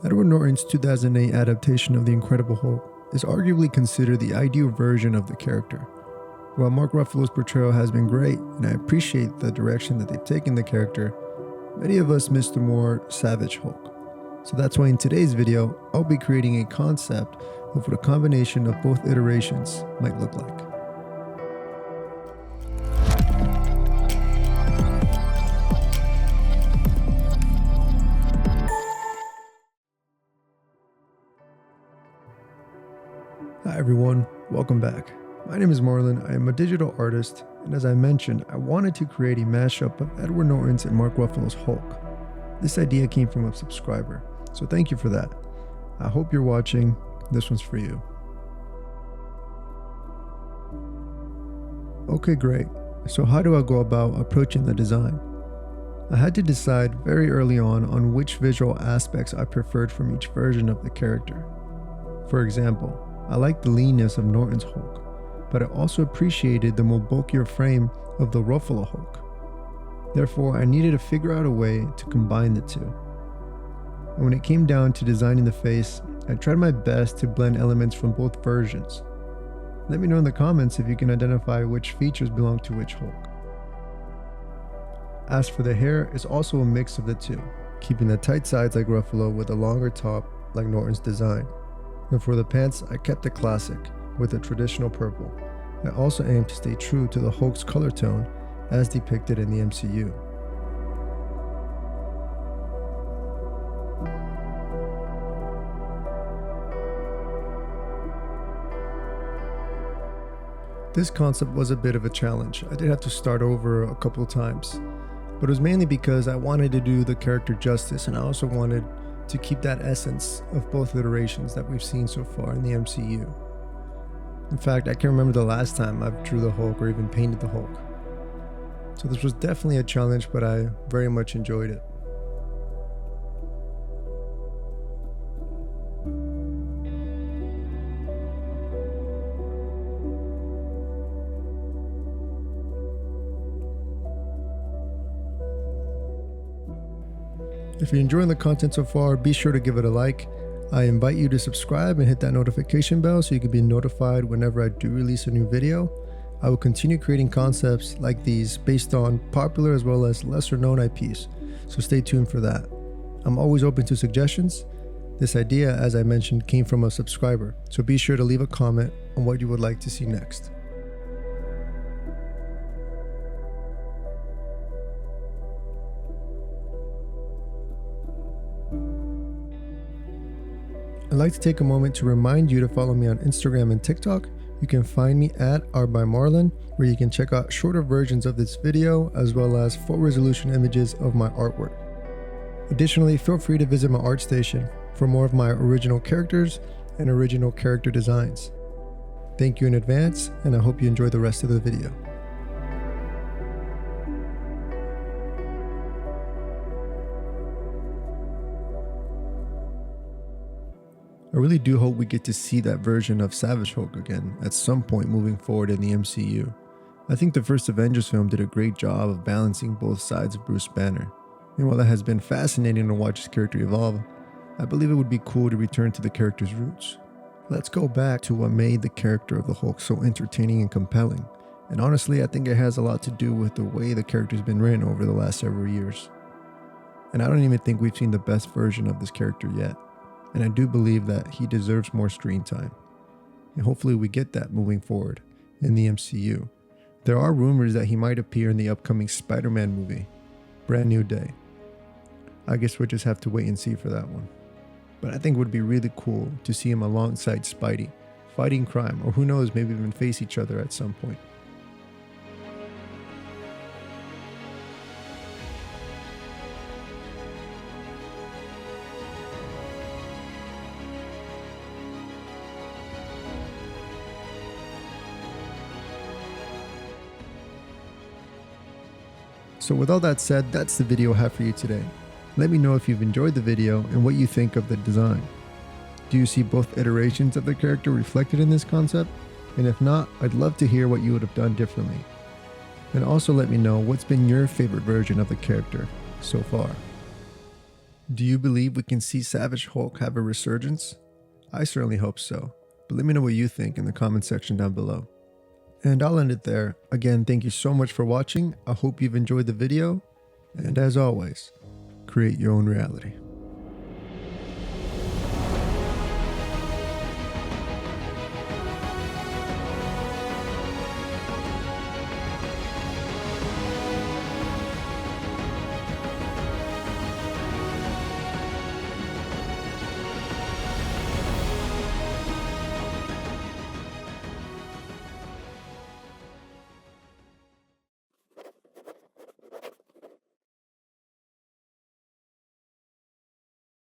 Edward Norton's 2008 adaptation of The Incredible Hulk is arguably considered the ideal version of the character. While Mark Ruffalo's portrayal has been great, and I appreciate the direction that they've taken the character, many of us miss the more savage Hulk. So that's why in today's video, I'll be creating a concept of what a combination of both iterations might look like. Hi everyone, welcome back. My name is Marlon, I am a digital artist, and as I mentioned, I wanted to create a mashup of Edward Norton's and Mark Ruffalo's Hulk. This idea came from a subscriber, so thank you for that. I hope you're watching, this one's for you. Okay, great. So how do I go about approaching the design? I had to decide very early on which visual aspects I preferred from each version of the character. For example, I liked the leanness of Norton's Hulk, but I also appreciated the more bulkier frame of the Ruffalo Hulk. Therefore, I needed to figure out a way to combine the two. And when it came down to designing the face, I tried my best to blend elements from both versions. Let me know in the comments if you can identify which features belong to which Hulk. As for the hair, it's also a mix of the two, keeping the tight sides like Ruffalo with a longer top like Norton's design. And for the pants, I kept it classic with a traditional purple. I also aimed to stay true to the Hulk's color tone as depicted in the MCU. This concept was a bit of a challenge. I did have to start over a couple of times, but it was mainly because I wanted to do the character justice, and I also wanted to keep that essence of both iterations that we've seen so far in the MCU. In fact, I can't remember the last time I've drew the Hulk or even painted the Hulk. So this was definitely a challenge, but I very much enjoyed it. If you're enjoying the content so far, be sure to give it a like. I invite you to subscribe and hit that notification bell so you can be notified whenever I do release a new video. I will continue creating concepts like these based on popular as well as lesser known IPs, so stay tuned for that. I'm always open to suggestions. This idea, as I mentioned, came from a subscriber, so be sure to leave a comment on what you would like to see next. I'd like to take a moment to remind you to follow me on Instagram and TikTok. You can find me at @artbymarlon, where you can check out shorter versions of this video as well as full resolution images of my artwork. Additionally, feel free to visit my ArtStation for more of my original characters and original character designs. Thank you in advance, and I hope you enjoy the rest of the video. I really do hope we get to see that version of Savage Hulk again at some point moving forward in the MCU. I think the first Avengers film did a great job of balancing both sides of Bruce Banner. And while it has been fascinating to watch his character evolve, I believe it would be cool to return to the character's roots. Let's go back to what made the character of the Hulk so entertaining and compelling. And honestly, I think it has a lot to do with the way the character's been written over the last several years. And I don't even think we've seen the best version of this character yet. And I do believe that he deserves more screen time. And hopefully we get that moving forward in the MCU. There are rumors that he might appear in the upcoming Spider-Man movie, Brand New Day. I guess we'll just have to wait and see for that one. But I think it would be really cool to see him alongside Spidey, fighting crime, or who knows, maybe even face each other at some point. So with all that said, that's the video I have for you today. Let me know if you've enjoyed the video and what you think of the design. Do you see both iterations of the character reflected in this concept? And if not, I'd love to hear what you would have done differently. And also let me know what's been your favorite version of the character so far. Do you believe we can see Savage Hulk have a resurgence? I certainly hope so, but let me know what you think in the comment section down below. And I'll end it there. Again, thank you so much for watching. I hope you've enjoyed the video, and as always, create your own reality.